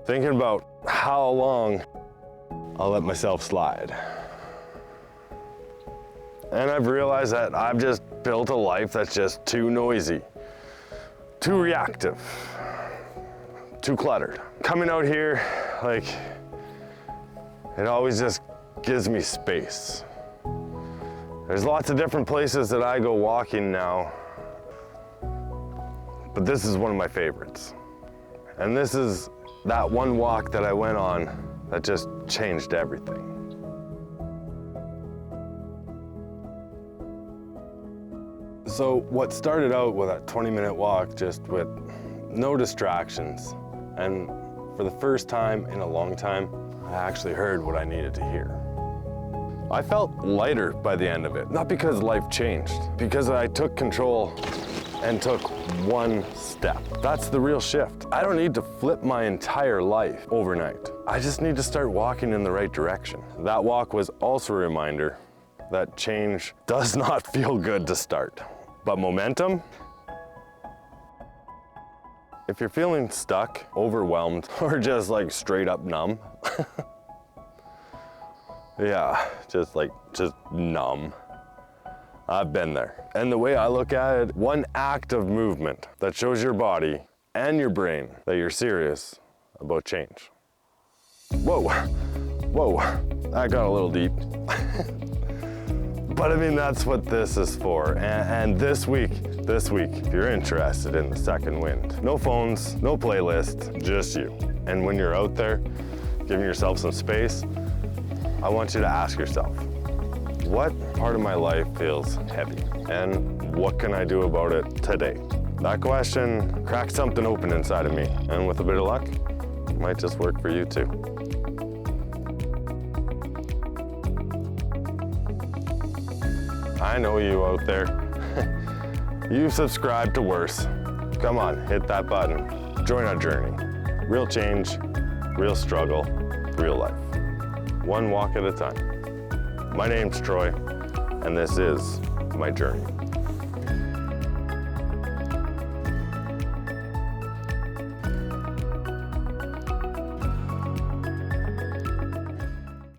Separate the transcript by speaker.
Speaker 1: thinking about how long I'll let myself slide. And I've realized that I've just built a life that's just too noisy, too reactive, too cluttered. Coming out here, like, it always just gives me space. There's lots of different places that I go walking now, but this is one of my favorites. And this is that one walk that I went on that just changed everything. So what started out with that 20-minute walk, just with no distractions, and for the first time in a long time, I actually heard what I needed to hear. I felt lighter by the end of it, not because life changed, because I took control and took one step. That's the real shift. I don't need to flip my entire life overnight. I just need to start walking in the right direction. That walk was also a reminder that change does not feel good to start, but momentum, if you're feeling stuck, overwhelmed, or just like straight up numb, yeah, just numb. I've been there. And the way I look at it, one act of movement that shows your body and your brain that you're serious about change. Whoa, that got a little deep. But I mean, that's what this is for. And this week, if you're interested in the second wind, no phones, no playlist, just you. And when you're out there, giving yourself some space, I want you to ask yourself, what part of my life feels heavy? And what can I do about it today? That question cracked something open inside of me. And with a bit of luck, it might just work for you too. I know you out there. You've subscribed to worse. Come on, hit that button. Join our journey. Real change, real struggle, real life. One walk at a time. My name's Troy, and this is my journey.